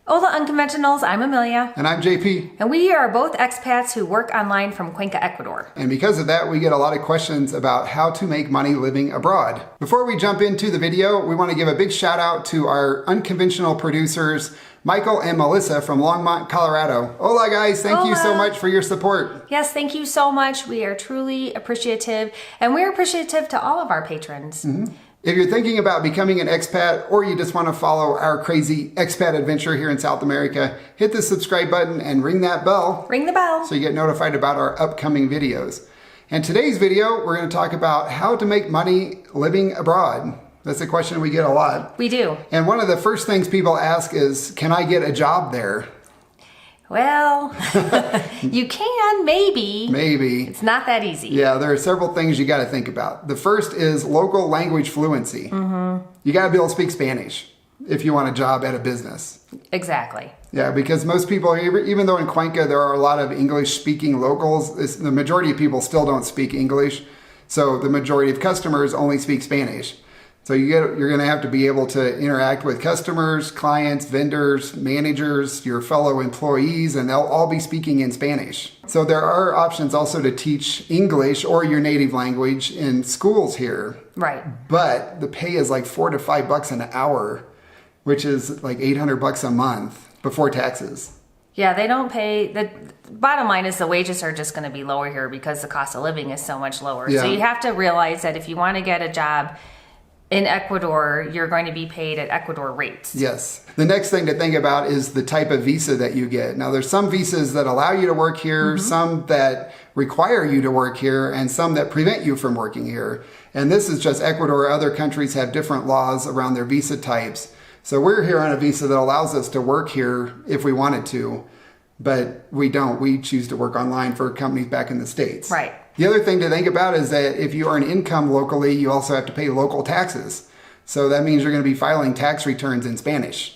Hola Unconventionals, I'm Amelia. And I'm JP. And we are both expats who work online from Cuenca, Ecuador. And because of that, we get a lot of questions about how to make money living abroad. Before we jump into the video, we want to give a big shout out to our unconventional producers, Michael and Melissa from Longmont, Colorado. Hola guys, thank you so much for your support. Yes, thank you so much. We are truly appreciative, and we're appreciative to all of our patrons. If you're thinking about becoming an expat or you just want to follow our crazy expat adventure here in South America, hit the subscribe button and ring that bell. Ring the bell. So you get notified about our upcoming videos. And today's video, we're going to talk about how to make money living abroad. That's a question we get a lot. We do. And one of the first things people ask is, can I get a job there? Well, you can, maybe. Maybe. It's not that easy. Yeah, there are several things you got to think about. The first is local language fluency. You got to be able to speak Spanish if you want a job at a business. Exactly. Yeah, because most people, even though in Cuenca there are a lot of English-speaking locals, the majority of people still don't speak English. So the majority of customers only speak Spanish. So you're going to have to be able to interact with customers, clients, vendors, managers, your fellow employees, and they'll all be speaking in Spanish. So there are options also to teach English or your native language in schools here. Right. But the pay is like $4 to $5 an hour, which is like $800 a month before taxes. Yeah, they don't pay. The bottom line is the wages are just going to be lower here because the cost of living is so much lower. Yeah. So you have to realize that if you want to get a job in Ecuador, you're going to be paid at Ecuador rates. Yes. The next thing to think about is the type of visa that you get. Now, there's some visas that allow you to work here, some that require you to work here, and some that prevent you from working here. And this is just Ecuador. Other countries have different laws around their visa types. So we're here on a visa that allows us to work here if we wanted to, but we don't. We choose to work online for companies back in the States. Right. The other thing to think about is that if you earn income locally, you also have to pay local taxes. So that means you're going to be filing tax returns in Spanish,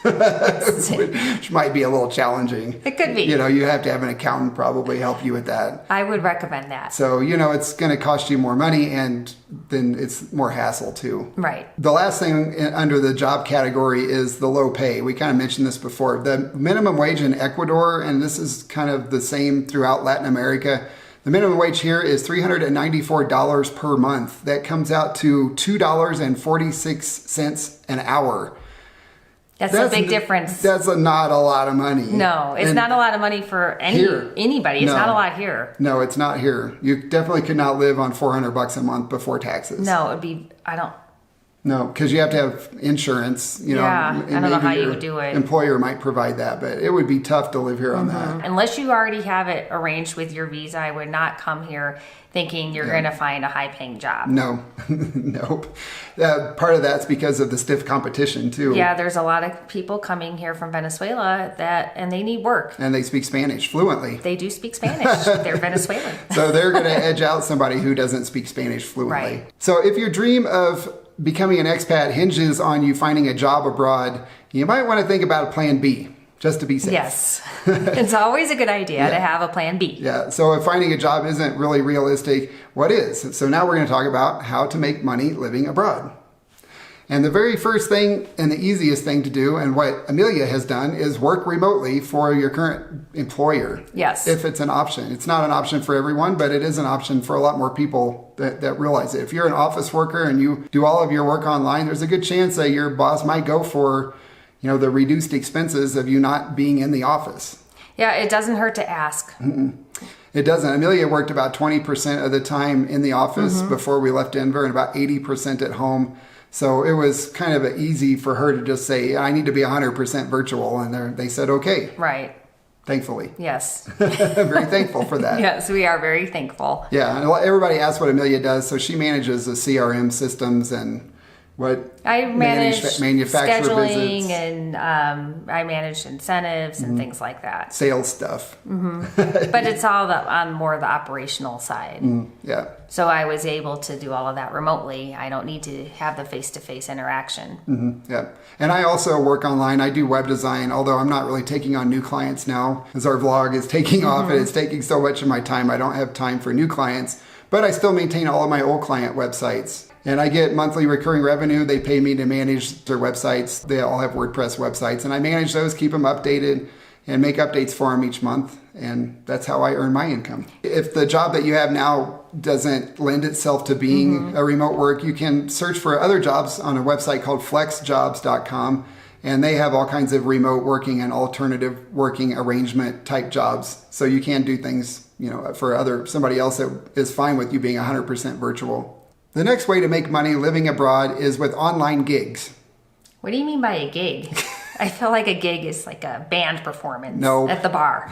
which might be a little challenging. It could be. You know, you have to have an accountant probably help you with that. I would recommend that. So, you know, it's going to cost you more money and then it's more hassle too. Right. The last thing under the job category is the low pay. We kind of mentioned this before. The minimum wage in Ecuador, and this is kind of the same throughout Latin America, the minimum wage here is $394 per month. That comes out to $2.46 an hour. That's a big difference. That's not a lot of money. No, it's not a lot of money for anybody. It's not a lot here. No, it's not here. You definitely could not live on $400 a month before taxes. No, it'd be, No, because you have to have insurance, you know. Yeah, I don't know how you would do it. Employer might provide that, but it would be tough to live here on that. Unless you already have it arranged with your visa, I would not come here thinking you're going to find a high-paying job. No, nope. Part of that's because of the stiff competition too. Yeah, there's a lot of people coming here from Venezuela and they need work. And they speak Spanish fluently. They do speak Spanish. They're Venezuelan. So they're going to edge out somebody who doesn't speak Spanish fluently. Right. So if your dream of becoming an expat hinges on you finding a job abroad, you might want to think about a plan B, just to be safe. Yes. It's always a good idea to have a plan B. Yeah, so if finding a job isn't really realistic, what is? So now we're going to talk about how to make money living abroad. And the very first thing and the easiest thing to do, and what Amelia has done, is work remotely for your current employer. Yes. If it's an option. It's not an option for everyone, but it is an option for a lot more people that realize it. If you're an office worker and you do all of your work online, there's a good chance that your boss might go for, you know, the reduced expenses of you not being in the office. Yeah, it doesn't hurt to ask. It doesn't. Amelia worked about 20% of the time in the office before we left Denver and about 80% at home. So it was kind of easy for her to just say, I need to be 100% virtual. And they said, okay. Right. Thankfully. Yes. Very thankful for that. Yes, we are very thankful. Yeah. And everybody asks what Amelia does. So she manages the CRM systems and what I manage manufacturer scheduling visits. And I manage incentives and things like that. Sales stuff. But it's all on more the operational side. Yeah. So I was able to do all of that remotely. I don't need to have the face-to-face interaction. Yeah. And I also work online. I do web design, although I'm not really taking on new clients now as our vlog is taking off and it's taking so much of my time. I don't have time for new clients, but I still maintain all of my old client websites. And I get monthly recurring revenue. They pay me to manage their websites. They all have WordPress websites, and I manage those, keep them updated, and make updates for them each month. And that's how I earn my income. If the job that you have now doesn't lend itself to being a remote work, you can search for other jobs on a website called flexjobs.com. And they have all kinds of remote working and alternative working arrangement type jobs. So you can do things, for somebody else that is fine with you being 100% virtual. The next way to make money living abroad is with online gigs. What do you mean by a gig? I feel like a gig is like a band performance No. at the bar.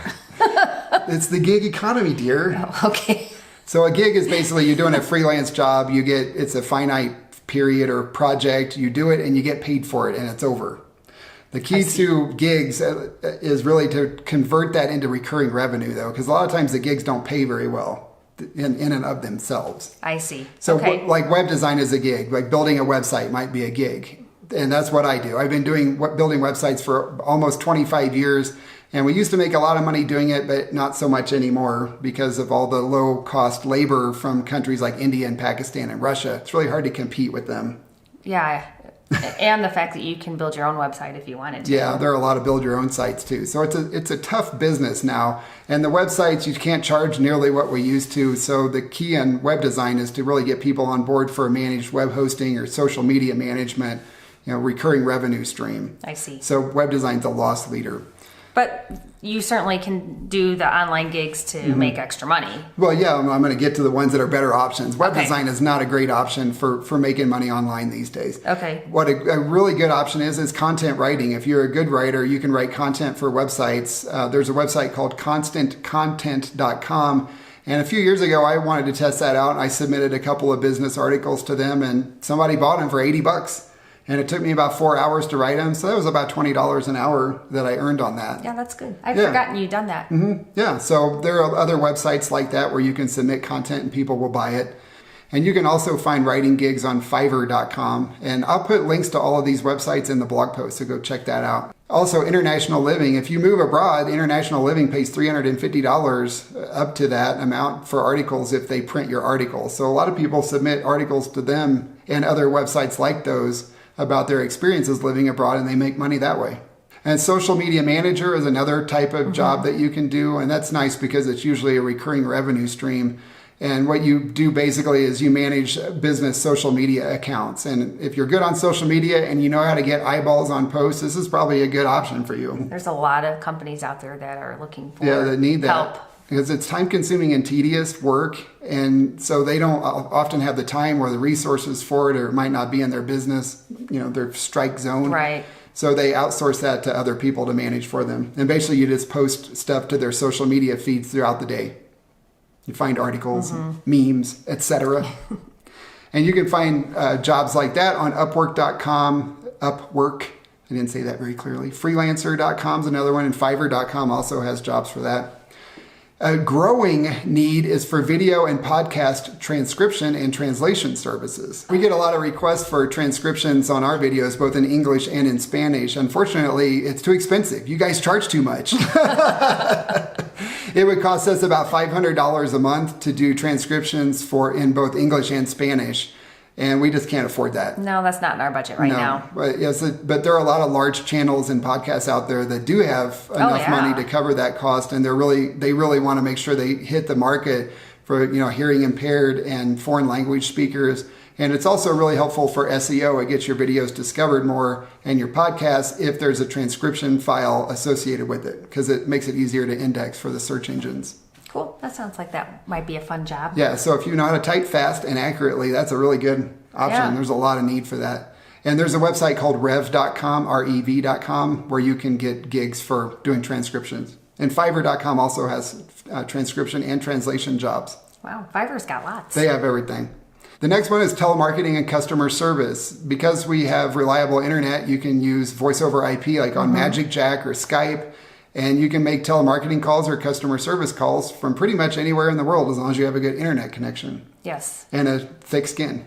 It's the gig economy, dear. Oh, okay. So a gig is basically you're doing a freelance job. It's a finite period or project. You do it and you get paid for it and it's over. The key to gigs is really to convert that into recurring revenue, though, because a lot of times the gigs don't pay very well in and of themselves. I see. So okay. like web design is a gig, like building a website might be a gig. And that's what I do. I've been building websites for almost 25 years. And we used to make a lot of money doing it, but not so much anymore because of all the low cost labor from countries like India and Pakistan and Russia. It's really hard to compete with them. Yeah. And the fact that you can build your own website if you wanted to. Yeah, there are a lot of build your own sites too. So it's a tough business now. And the websites, you can't charge nearly what we used to. So the key in web design is to really get people on board for managed web hosting or social media management, recurring revenue stream. I see. So web design's a loss leader. But you certainly can do the online gigs to make extra money. Well, yeah, I'm going to get to the ones that are better options. Web Okay. design is not a great option for making money online these days. Okay. What a really good option is content writing. If you're a good writer, you can write content for websites. There's a website called constantcontent.com. And a few years ago, I wanted to test that out. I submitted a couple of business articles to them, and somebody bought them for $80. And it took me about 4 hours to write them. So that was about $20 an hour that I earned on that. Yeah, that's good. I'd forgotten you'd done that. Yeah, so there are other websites like that where you can submit content and people will buy it. And you can also find writing gigs on Fiverr.com. And I'll put links to all of these websites in the blog post, so go check that out. Also, international living. If you move abroad, international living pays $350 up to that amount for articles if they print your articles. So a lot of people submit articles to them and other websites like those about their experiences living abroad, and they make money that way. And social media manager is another type of job that you can do, and that's nice because it's usually a recurring revenue stream. And what you do basically is you manage business social media accounts. And if you're good on social media and you know how to get eyeballs on posts, this is probably a good option for you. There's a lot of companies out there that are looking for that need that. help. Because it's time consuming and tedious work. And so they don't often have the time or the resources for it, or it might not be in their business, their strike zone. Right. So they outsource that to other people to manage for them. And basically you just post stuff to their social media feeds throughout the day. You find articles, memes, etc. And you can find jobs like that on Upwork.com, Upwork. I didn't say that very clearly. Freelancer.com is another one, and Fiverr.com also has jobs for that. A growing need is for video and podcast transcription and translation services. We get a lot of requests for transcriptions on our videos, both in English and in Spanish. Unfortunately, it's too expensive. You guys charge too much. It would cost us about $500 a month to do transcriptions in both English and Spanish. And we just can't afford that. No, that's not in our budget right now. But, yes, but there are a lot of large channels and podcasts out there that do have enough money to cover that cost, and they really want to make sure they hit the market for hearing impaired and foreign language speakers. And it's also really helpful for SEO. It gets your videos discovered more and your podcasts if there's a transcription file associated with it, because it makes it easier to index for the search engines. Cool. That sounds like that might be a fun job. Yeah, so if you know how to type fast and accurately, that's a really good option. Yeah. There's a lot of need for that. And there's a website called rev.com, R-E-V.com, where you can get gigs for doing transcriptions. And Fiverr.com also has transcription and translation jobs. Wow, Fiverr's got lots. They have everything. The next one is telemarketing and customer service. Because we have reliable internet, you can use voice over IP like on Magic Jack or Skype. And you can make telemarketing calls or customer service calls from pretty much anywhere in the world as long as you have a good internet connection. Yes. And a thick skin.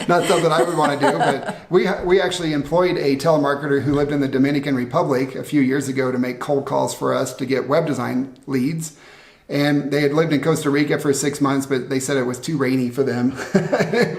Not something I would want to do, but we actually employed a telemarketer who lived in the Dominican Republic a few years ago to make cold calls for us to get web design leads. And they had lived in Costa Rica for 6 months, but they said it was too rainy for them.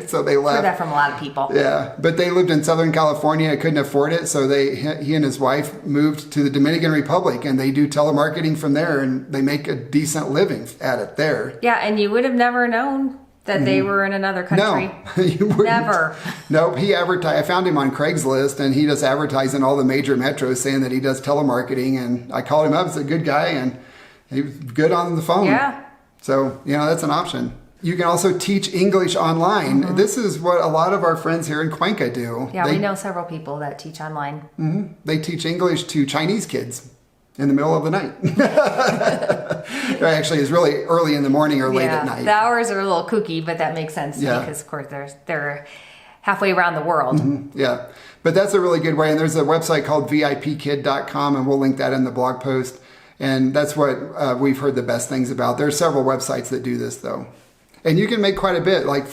So they left. Heard that from a lot of people. Yeah, but they lived in Southern California, couldn't afford it. So he and his wife moved to the Dominican Republic, and they do telemarketing from there, and they make a decent living at it there. Yeah, and you would have never known that they were in another country. No, you wouldn't. Never. Nope, he advertised. I found him on Craigslist, and he just advertised in all the major metros saying that he does telemarketing. And I called him up. He's a good guy, and he was good on the phone. Yeah. So, that's an option. You can also teach English online. This is what a lot of our friends here in Cuenca do. Yeah, we know several people that teach online. They teach English to Chinese kids in the middle of the night. Actually, it's really early in the morning or late at night. The hours are a little kooky, but that makes sense because, of course, they're halfway around the world. Yeah, but that's a really good way. And there's a website called VIPkid.com, and we'll link that in the blog post. And that's what we've heard the best things about. There's several websites that do this, though. And you can make quite a bit, like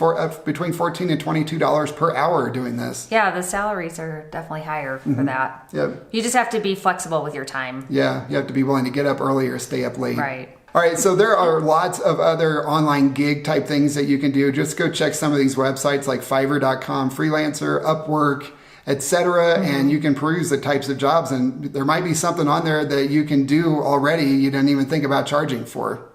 between $14 and $22 per hour doing this. Yeah, the salaries are definitely higher for that. Yep. You just have to be flexible with your time. Yeah, you have to be willing to get up early or stay up late. Right. All right, so there are lots of other online gig type things that you can do. Just go check some of these websites like Fiverr.com, Freelancer, Upwork, etc. And you can peruse the types of jobs, and there might be something on there that you can do already you didn't even think about charging for.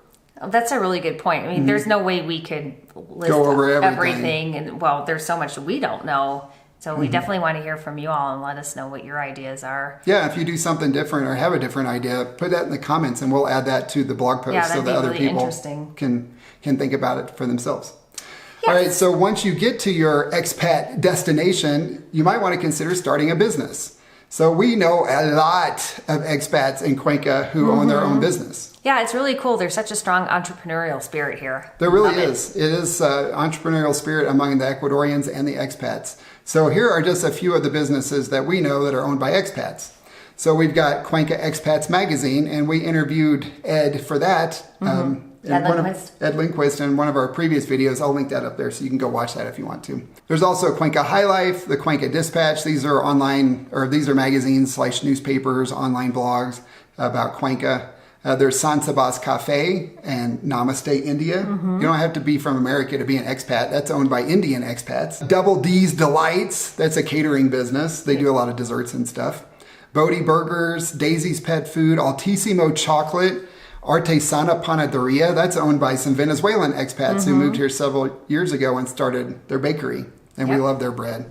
That's a really good point. I mean, there's no way we could list Go over everything. And there's so much that we don't know. So we definitely want to hear from you all and let us know what your ideas are. Yeah, if you do something different or have a different idea, put that in the comments and we'll add that to the blog post so that other really people can think about it for themselves. Yes. All right, so once you get to your expat destination, you might want to consider starting a business. So we know a lot of expats in Cuenca who own their own business. Yeah, it's really cool. There's such a strong entrepreneurial spirit here. There really is. It is entrepreneurial spirit among the Ecuadorians and the expats. So here are just a few of the businesses that we know that are owned by expats. So we've got Cuenca Expats Magazine, and we interviewed Ed for that. Ed Lindquist in one of our previous videos. I'll link that up there so you can go watch that if you want to. There's also Cuenca High Life, the Cuenca Dispatch. These are these are magazines / newspapers, online blogs about Cuenca. There's San Sebas Cafe and Namaste India. You don't have to be from America to be an expat. That's owned by Indian expats. Double D's Delights. That's a catering business. They do a lot of desserts and stuff. Bodie Burgers, Daisy's Pet Food, Altissimo Chocolate, Artesana Panaderia. That's owned by some Venezuelan expats who moved here several years ago and started their bakery. And we love their bread.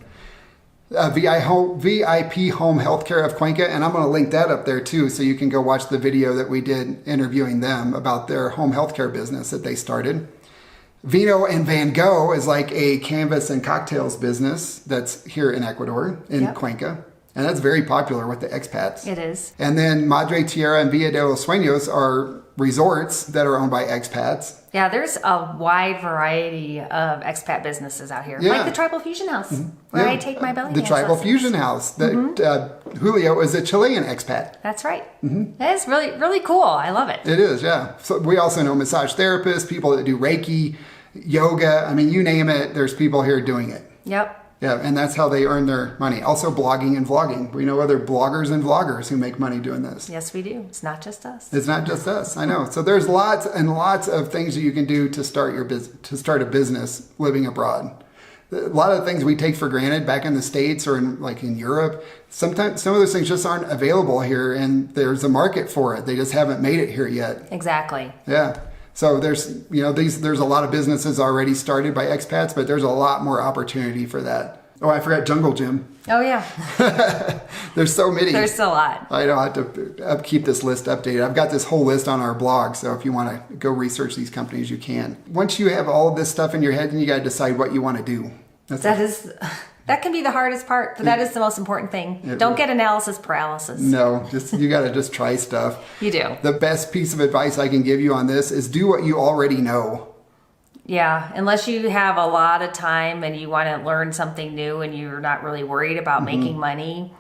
VIP Home Healthcare of Cuenca, and I'm going to link that up there too, so you can go watch the video that we did interviewing them about their home healthcare business that they started. Vino and Van Gogh is like a canvas and cocktails business that's here in Ecuador, in Cuenca, and that's very popular with the expats. It is. And then Madre Tierra and Villa de los Sueños are resorts that are owned by expats. Yeah, there's a wide variety of expat businesses out here. Like the Tribal Fusion House, where I take my belly dance Tribal lessons. Fusion House. Julio is a Chilean expat. That's right. That is really, really cool. I love it. It is, yeah. So we also know massage therapists, people that do Reiki, yoga. I mean, you name it, there's people here doing it. Yep. Yeah, and that's how they earn their money. Also blogging and vlogging. We know other bloggers and vloggers who make money doing this. Yes, we do. It's not just us. It's not just us. I know. So there's lots and lots of things that you can do to start a business living abroad. A lot of things we take for granted back in the States or in Europe. Sometimes some of those things just aren't available here, and there's a market for it. They just haven't made it here yet. Exactly. Yeah. So there's a lot of businesses already started by expats, but there's a lot more opportunity for that. Oh, I forgot Jungle Gym. Oh, yeah. There's so many. There's a lot. I don't have to keep this list updated. I've got this whole list on our blog, so if you want to go research these companies, you can. Once you have all of this stuff in your head, then you got to decide what you want to do. That can be the hardest part, but that is the most important thing. Don't get analysis paralysis. No, you got to just try stuff. You do. The best piece of advice I can give you on this is do what you already know. Yeah, unless you have a lot of time and you want to learn something new and you're not really worried about making money.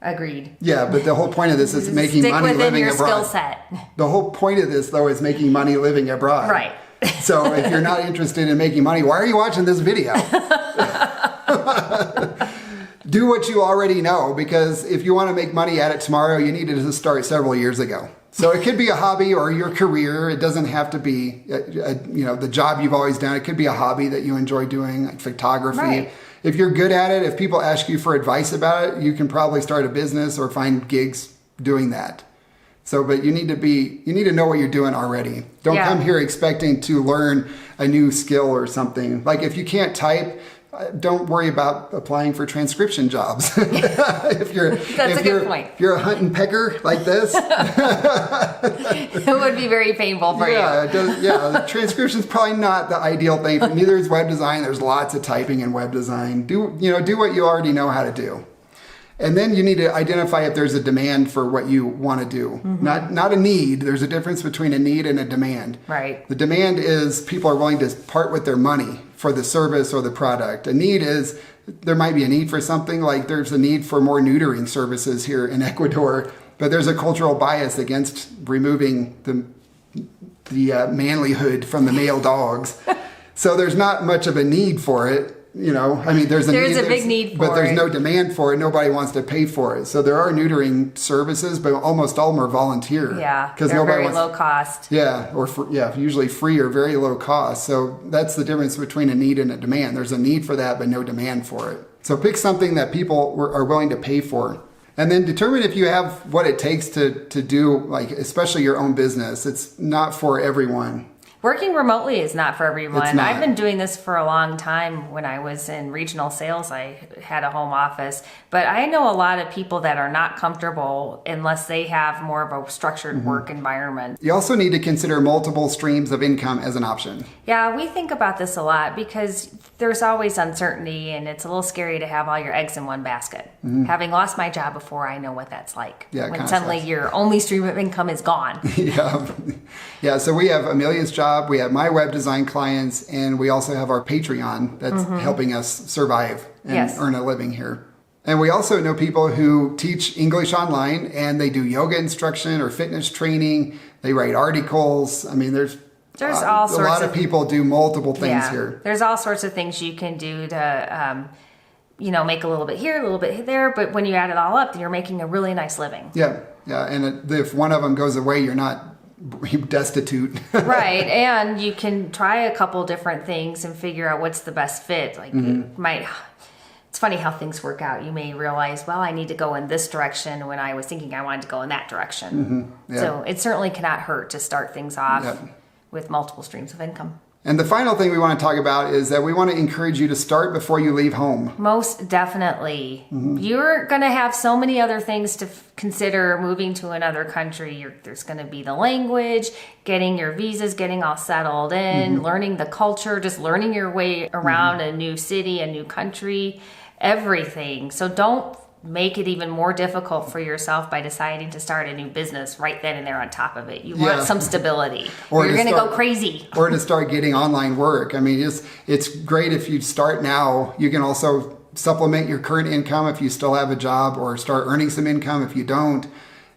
Agreed. Yeah, but the whole point of this is making money living abroad. Stick within your skill set. The whole point of this, though, is making money living abroad. Right. So if you're not interested in making money, why are you watching this video? Do what you already know, because if you want to make money at it tomorrow, you needed to start several years ago. So it could be a hobby or your career. It doesn't have to be, the job you've always done. It could be a hobby that you enjoy doing, like photography. Right. If you're good at it, if people ask you for advice about it, you can probably start a business or find gigs doing that. So, but you need to know what you're doing already. Don't come here expecting to learn a new skill or something. Like if you can't type, don't worry about applying for transcription jobs. That's a good point. If you're a hunt and pecker like this, it would be very painful for you. The transcription's probably not the ideal thing. Neither is web design. There's lots of typing in web design. Do what you already know how to do. And then you need to identify if there's a demand for what you want to do. Not a need. There's a difference between a need and a demand. Right. The demand is people are willing to part with their money for the service or the product. A need is there might be a need for something, like there's a need for more neutering services here in Ecuador, but there's a cultural bias against removing the manlyhood from the male dogs. So there's not much of a need for it. There's a big need for it, but there's no demand for it. Nobody wants to pay for it. So there are neutering services, but almost all of them are volunteer. Yeah, because they're very low cost. Yeah, usually free or very low cost. So that's the difference between a need and a demand. There's a need for that, but no demand for it. So pick something that people are willing to pay for. And then determine if you have what it takes to do, like, especially your own business. It's not for everyone. Working remotely is not for everyone. It's not. I've been doing this for a long time. When I was in regional sales, I had a home office. But I know a lot of people that are not comfortable unless they have more of a structured work environment. You also need to consider multiple streams of income as an option. Yeah, we think about this a lot because there's always uncertainty and it's a little scary to have all your eggs in one basket. Having lost my job before, I know what that's like. Yeah, when suddenly your only stream of income is gone. Yeah, so we have Amelia's job, we have my web design clients, and we also have our Patreon that's helping us survive and earn a living here. And we also know people who teach English online and they do yoga instruction or fitness training. They write articles. I mean, there's all sorts a lot of people do multiple things here. There's all sorts of things you can do to, make a little bit here, a little bit there. But when you add it all up, you're making a really nice living. Yeah. And if one of them goes away, you're not destitute. Right. And you can try a couple different things and figure out what's the best fit. Like it's funny how things work out. You may realize, well, I need to go in this direction when I was thinking I wanted to go in that direction. So it certainly cannot hurt to start things off with multiple streams of income. And the final thing we want to talk about is that we want to encourage you to start before you leave home. Most definitely. You're going to have so many other things to consider moving to another country. There's going to be the language, getting your visas, getting all settled in, learning the culture, just learning your way around a new city, a new country, everything. So don't make it even more difficult for yourself by deciding to start a new business right then and there on top of it. You want some stability, or you're going to go crazy. Or to start getting online work. I mean, it's great if you start now. You can also supplement your current income if you still have a job, or start earning some income if you don't.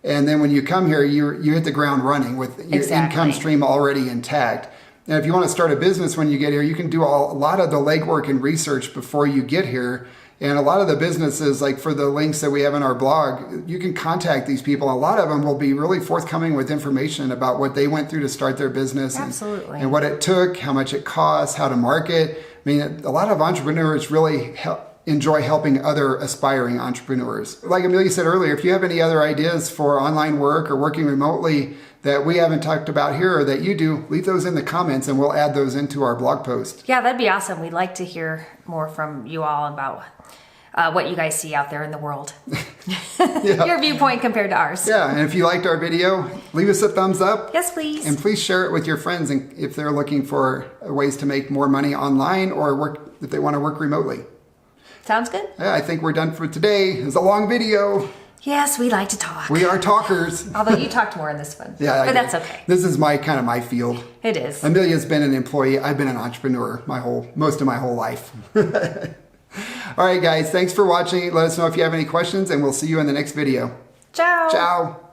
And then when you come here, you hit the ground running with your income stream already intact. And if you want to start a business when you get here, you can do a lot of the legwork and research before you get here. And a lot of the businesses, like for the links that we have in our blog, you can contact these people. A lot of them will be really forthcoming with information about what they went through to start their business. Absolutely. And what it took, how much it costs, how to market. I mean, a lot of entrepreneurs really enjoy helping other aspiring entrepreneurs. Like Amelia said earlier, if you have any other ideas for online work or working remotely that we haven't talked about here or that you do, leave those in the comments and we'll add those into our blog post. Yeah, that'd be awesome. We'd like to hear more from you all about what you guys see out there in the world. Your viewpoint compared to ours. Yeah, and if you liked our video, leave us a thumbs up. Yes, please. And please share it with your friends if they're looking for ways to make more money online or if they want to work remotely. Sounds good. Yeah, I think we're done for today. It's a long video. Yes, we like to talk. We are talkers. Although you talked more in this one. Yeah, but that's okay. This is my field. It is. Amelia's been an employee. I've been an entrepreneur most of my whole life. All right, guys. Thanks for watching. Let us know if you have any questions, and we'll see you in the next video. Ciao. Ciao.